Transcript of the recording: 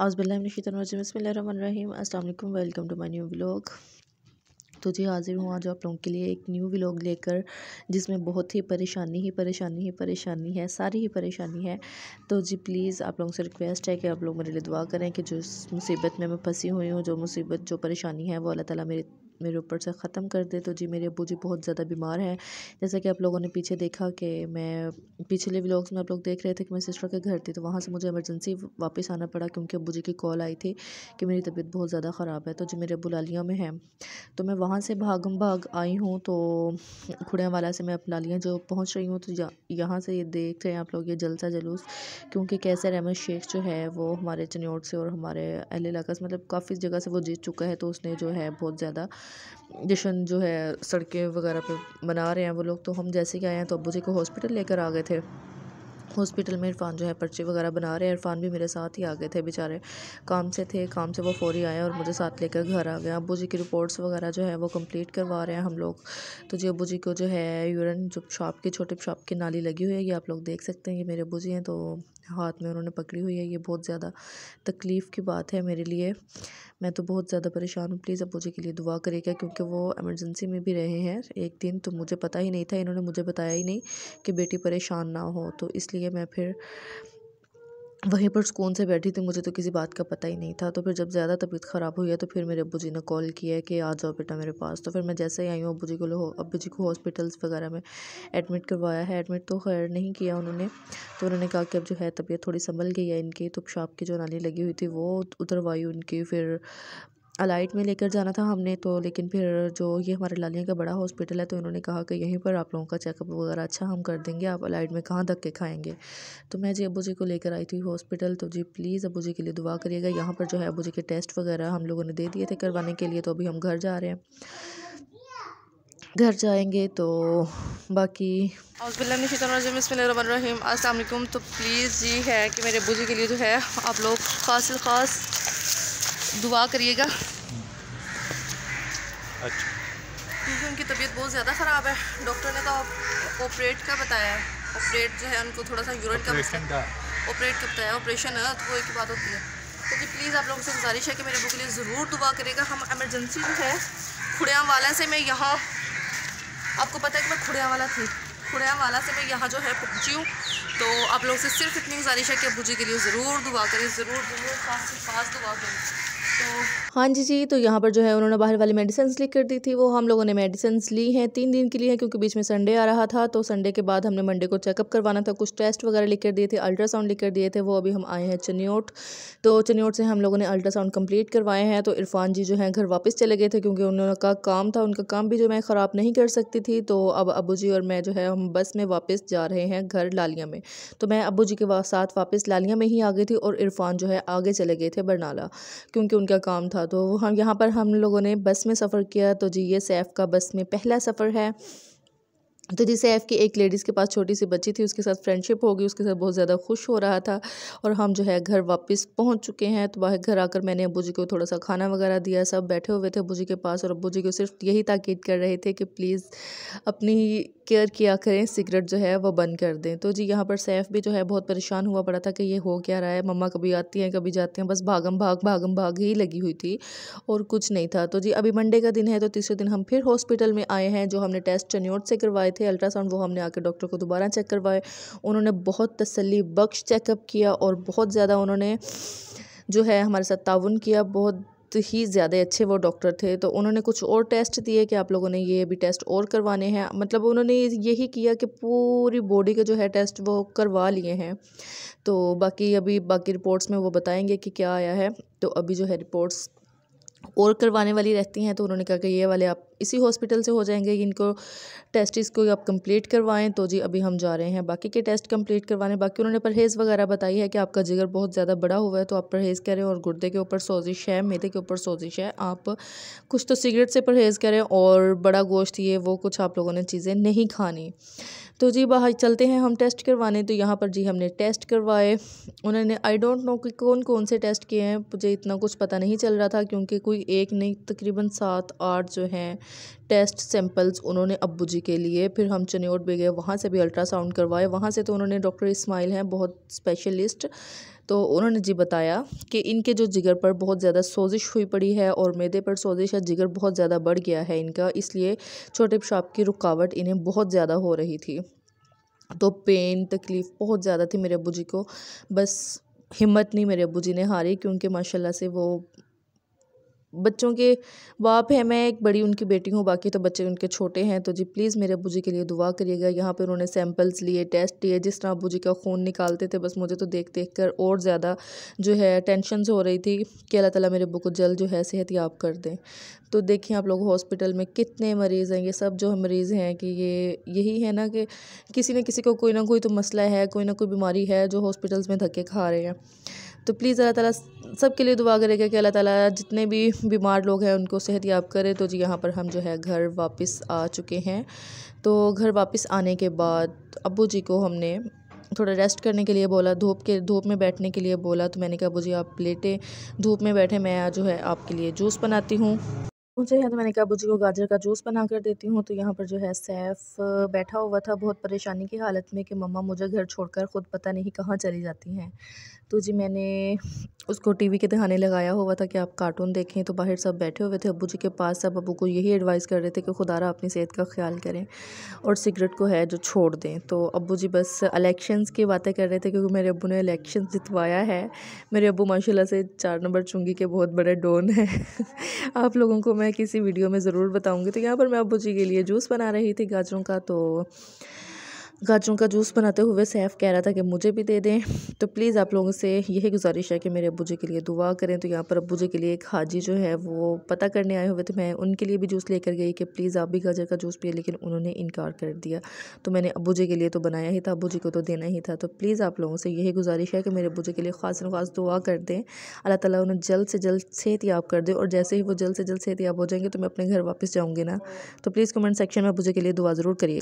औज़ुबिल्लाहि बिस्मिल्लाहिर्रहमानिर्रहीम अस्सलाम वालेकुम। Welcome to my new vlog. तो जी हाज़िर हूँ आज आप लोगों के लिए एक न्यू व्लॉग लेकर, जिसमें बहुत ही परेशानी है, सारी ही परेशानी है। तो जी प्लीज़ आप लोगों से रिक्वेस्ट है कि आप लोग मेरे लिए दुआ करें कि जो इस मुसीबत में मैं फंसी हुई हूँ, जो मुसीबत जो परेशानी है वो अल्लाह ताला मेरे ऊपर से ख़त्म कर दे। तो जी मेरे अब्बू जी बहुत ज़्यादा बीमार हैं। जैसा कि आप लोगों ने पीछे देखा कि मैं पिछले व्लॉग्स में आप लोग देख रहे थे कि मैं सिस्टर के घर थी, तो वहाँ से मुझे इमरजेंसी वापस आना पड़ा क्योंकि अब्बू जी की कॉल आई थी कि मेरी तबीयत बहुत ज़्यादा ख़राब है। तो जी मेरे अब्बू लालिया में हैं, तो मैं वहाँ से भागम भाग आई हूँ। तो खुड़ियावाला से मैं अब लालिया जो पहुँच रही हूँ, तो यहाँ से ये देख रहे हैं आप लोग ये जलसा जुलूस, क्योंकि कैसर अहमद शेख जो है वो हमारे चनियोट से और हमारे अहले इलाका से मतलब काफ़ी जगह से वो जीत चुका है। तो उसने जो है बहुत ज़्यादा जश्न जो है सड़कें वगैरह पे मना रहे हैं वो लोग। तो हम जैसे कि आए हैं तो अब्बू जी को हॉस्पिटल लेकर आ गए थे। हॉस्पिटल में इरफान जो है पर्ची वगैरह बना रहे हैं। इरफान भी मेरे साथ ही आ गए थे, बेचारे काम से थे, काम से वो फौरी आए और मुझे साथ लेकर घर आ गए। अब्बू जी की रिपोर्ट्स वगैरह जो है वो कंप्लीट करवा रहे हैं हम लोग। तो जी अब्बू जी को जो है यूरिन जो पेशाब की छोटे पेशाब की नाली लगी हुई है, ये आप लोग देख सकते हैं। ये मेरे अब्बू जी हैं, तो हाथ में उन्होंने पकड़ी हुई है। ये बहुत ज़्यादा तकलीफ़ की बात है मेरे लिए। मैं तो बहुत ज़्यादा परेशान हूँ। प्लीज़ अब्बू जी के लिए दुआ करिएगा, क्योंकि वो इमरजेंसी में भी रहे हैं एक दिन, तो मुझे पता ही नहीं था, इन्होंने मुझे बताया ही नहीं कि बेटी परेशान ना हो। तो इसलिए मैं फिर वहीं पर सुकून से बैठी थी, मुझे तो किसी बात का पता ही नहीं था। तो फिर जब ज़्यादा तबीयत ख़राब हुई है तो फिर मेरे अब्बू जी ने कॉल किया है कि आ जाओ बेटा मेरे पास। तो फिर मैं जैसे ही आई हूँ अब्बू जी को हॉस्पिटल्स वगैरह में एडमिट करवाया है। एडमिट तो खैर नहीं किया उन्होंने, तो उन्होंने कहा कि अब जो है तबीयत थोड़ी संभल गई है इनकी। तो पेशाब की जो नाली लगी हुई थी वो उतरवाई उनकी, फिर अलाइट में लेकर जाना था हमने। तो लेकिन फिर जो ये हमारे लालिया का बड़ा हॉस्पिटल है, तो इन्होंने कहा कि यहीं पर आप लोगों का चेकअप वगैरह अच्छा हम कर देंगे, आप अलाइट में कहाँ धक्के खाएंगे। तो मैं जी अब्बू जी को लेकर आई थी हॉस्पिटल। तो जी प्लीज़ अब्बू जी के लिए दुआ करिएगा। यहाँ पर जो है अब्बू जी के टेस्ट वगैरह हम लोगों ने दे दिए थे करवाने के लिए, तो अभी हम घर जा रहे हैं। घर जाएंगे तो बाकी बिस्मिल्लाहिर्रहमानिर्रहीम अस्सलाम वालेकुम। तो प्लीज़ जी है कि मेरे अब्बू जी के लिए जो है आप लोग ख़ास दुआ करिएगा। अच्छा, क्योंकि उनकी तबीयत बहुत ज़्यादा ख़राब है। डॉक्टर ने तो ऑपरेट का बताया है, ऑपरेट जो है उनको थोड़ा सा यूरिन का ऑपरेट का बताया, ऑपरेशन है तो वो एक ही बात होती है। तो जी प्लीज़ आप लोगों से गुजारिश है कि मेरे अब्बू के लिए ज़रूर दुआ करेगा। हम एमरजेंसी जो है खुड़ियावाला से, मैं यहाँ आपको पता है कि मैं खुड़ियावाला थी, खुड़ियावाला से मैं यहाँ जो है पहुँची हूँ। तो आप लोगों से सिर्फ इतनी गुजारिश है कि अब्बू जी के लिए ज़रूर दुआ करें, ज़रूर खास दुआ करें। तो हाँ जी, तो यहाँ पर जो है उन्होंने बाहर वाली मेडिसिन लिख कर दी थी, वो हम लोगों ने मेडिसिन ली हैं 3 दिन के लिए, क्योंकि बीच में संडे आ रहा था। तो संडे के बाद हमने मंडे को चेकअप करवाना था, कुछ टेस्ट वगैरह लिख कर दिए थे, अल्ट्रासाउंड लिख कर दिए थे। वो अभी हम आए हैं चनियोट, तो चनियोट से हम लोगों ने अल्ट्रासाउंड कंप्लीट करवाए हैं। तो इरफान जी जो है घर वापस चले गए थे, क्योंकि उनका काम था, उनका काम भी जो मैं ख़राब नहीं कर सकती थी। तो अब अब्बू जी और मैं जो है हम बस में वापस जा रहे हैं घर लालिया में। तो मैं अब्बू जी के साथ वापस लालिया में ही आ गई थी और इरफान जो है आगे चले गए थे बरनाला, क्योंकि उनका काम था। तो हम यहाँ पर हम लोगों ने बस में सफ़र किया। तो जी ये सैफ़ का बस में पहला सफ़र है। तो जी सैफ़ की एक लेडीज़ के पास छोटी सी बच्ची थी, उसके साथ फ्रेंडशिप हो गई, उसके साथ बहुत ज़्यादा खुश हो रहा था। और हम जो है घर वापस पहुंच चुके हैं। तो बाहर घर आकर मैंने अब्बू जी को थोड़ा सा खाना वगैरह दिया। सब बैठे हुए थे अब्बू जी के पास और अब्बू जी को सिर्फ यही ताकीद कर रहे थे कि प्लीज़ अपनी केयर किया करें, सिगरेट जो है वो बंद कर दें। तो जी यहाँ पर सैफ़ भी जो है बहुत परेशान हुआ पड़ा था कि ये हो क्या रहा है, मम्मा कभी आती हैं कभी जाते हैं, बस भागम भाग ही लगी हुई थी और कुछ नहीं था। तो जी अभी मंडे का दिन है, तो तीसरे दिन हम फिर हॉस्पिटल में आए हैं। जो हमने टेस्ट चनियोट से करवाए थे अल्ट्रासाउंड, वो हमने आके डॉक्टर को दोबारा चेक करवाए। उन्होंने बहुत तसल्ली बख्श चेकअप किया और बहुत ज़्यादा उन्होंने जो है हमारे साथ ताउन किया, बहुत ही ज़्यादा अच्छे वो डॉक्टर थे। तो उन्होंने कुछ और टेस्ट दिए कि आप लोगों ने ये भी टेस्ट और करवाने हैं, मतलब उन्होंने यही किया कि पूरी बॉडी के जो है टेस्ट वो करवा लिए हैं। तो बाकी रिपोर्ट्स में वो बताएंगे कि क्या आया है। तो अभी जो है रिपोर्ट्स और करवाने वाली रहती हैं, तो उन्होंने कहा कि ये वाले आप इसी हॉस्पिटल से हो जाएंगे, इनको टेस्ट इसको आप कंप्लीट करवाएं। तो जी अभी हम जा रहे हैं बाकी के टेस्ट कंप्लीट करवाने। बाकी उन्होंने परहेज़ वगैरह बताई है कि आपका जिगर बहुत ज़्यादा बड़ा हुआ है, तो आप परहेज़ करें, और गुर्दे के ऊपर सोजिश है, मैदे के ऊपर सोजिश है, आप कुछ तो सिगरेट से परहेज़ करें और बड़ा गोश्त ये वो कुछ आप लोगों ने चीज़ें नहीं खानी। तो जी बाहर चलते हैं हम टेस्ट करवाने। तो यहाँ पर जी हमने टेस्ट करवाए। उन्होंने आई डोंट नो कि कौन कौन से टेस्ट किए हैं, मुझे इतना कुछ पता नहीं चल रहा था, क्योंकि कोई एक नहीं तकरीबन 7-8 जो हैं टेस्ट सैंपल्स उन्होंने अब्बू जी के लिए। फिर हम चनियोट भी गए, वहाँ से भी अल्ट्रासाउंड करवाए। वहाँ से तो उन्होंने डॉक्टर इस्माइल हैं बहुत स्पेशलिस्ट, तो उन्होंने जी बताया कि इनके जो जिगर पर बहुत ज़्यादा सोजिश हुई पड़ी है और मैदे पर सोजिश है, जिगर बहुत ज़्यादा बढ़ गया है इनका, इसलिए छोटे पेशाब की रुकावट इन्हें बहुत ज़्यादा हो रही थी। तो पेन तकलीफ़ बहुत ज़्यादा थी मेरे अब्बू जी को, बस हिम्मत नहीं मेरे अब्बू जी ने हारी, क्योंकि माशाल्लाह से वो बच्चों के बाप है। मैं एक बड़ी उनकी बेटी हूँ, बाकी तो बच्चे उनके छोटे हैं। तो जी प्लीज़ मेरे अब्बू जी के लिए दुआ करिएगा। यहाँ पे उन्होंने सैंपल्स लिए, टेस्ट लिए, जिस तरह अब्बू जी का खून निकालते थे, बस मुझे तो देख देख कर और ज़्यादा जो है टेंशन से हो रही थी कि अल्लाह ताला मेरे अब्बू को जल्द जो है सेहतयाब कर दें। तो देखिए आप लोग हॉस्पिटल में कितने मरीज़ हैं, ये सब जो मरीज़ हैं कि ये यही है ना कि किसी न किसी को कोई ना कोई तो मसला है, कोई ना कोई बीमारी है जो हॉस्पिटल्स में धक्के खा रहे हैं। तो प्लीज़ अल्लाह ताला सब के लिए दुआ करेगा कि अल्लाह ताला जितने भी बीमार लोग हैं उनको सेहतयाब करे। तो जी यहाँ पर हम जो है घर वापस आ चुके हैं। तो घर वापस आने के बाद अब्बू जी को हमने थोड़ा रेस्ट करने के लिए बोला, धूप में बैठने के लिए बोला। तो मैंने कहा अब्बू जी आप लेटे धूप में बैठे, मैं जो है आपके लिए जूस बनाती हूँ। मुझे है तो मैंने कहा अब्बू जी को गाजर का जूस बना कर देती हूँ। तो यहाँ पर जो है सैफ़ बैठा हुआ था बहुत परेशानी की हालत में कि मम्मा मुझे घर छोड़कर ख़ुद पता नहीं कहाँ चली जाती हैं। तो जी मैंने उसको टीवी के दहाने लगाया हुआ था कि आप कार्टून देखें। तो बाहर सब बैठे हुए थे अब्बू जी के पास, सब अब्बू को यही एडवाइस कर रहे थे कि खुदारा अपनी सेहत का ख्याल करें और सिगरेट को है जो छोड़ दें। तो अब्बू जी बस इलेक्शंस की बातें कर रहे थे, क्योंकि मेरे अब्बू ने इलेक्शन जितवाया है। मेरे अब्बू माशाल्लाह से 4 नंबर चुंगी के बहुत बड़े डॉन हैं। आप लोगों को मैं किसी वीडियो में ज़रूर बताऊँगी। तो यहाँ पर मैं अब्बू जी के लिए जूस बना रही थी गाजरों का। तो गाजरों का जूस बनाते हुए सैफ़ कह रहा था कि मुझे भी दे दें। तो प्लीज़ आप लोगों से यही गुजारिश है कि मेरे अब्बू जी के लिए दुआ करें। तो यहाँ पर अब्बू जी के लिए एक हाजी जो है वो पता करने आए हुए थे, मैं उनके लिए भी जूस लेकर गई कि प्लीज़ आप भी गाजर का जूस पिए, लेकिन उन्होंने इनकार कर दिया। तो मैंने अब्बू जी के लिए तो बनाया ही था, अब्बू जी को तो देना ही था। तो प्लीज़ आप लोगों से यही गुजारिश है कि मेरे अब्बू जी के लिए ख़ास दुआ कर दें, अल्लाह ताला उन्हें जल्द से जल्द सेहतयाब कर दे। और जैसे ही वो जल्द से जल्द सेहतयाब हो जाएंगे तो मैं अपने घर वापस जाऊँगी ना। तो प्लीज़ कमेंट सेक्शन में अब्बू जी के लिए दुआ ज़रूर करिए।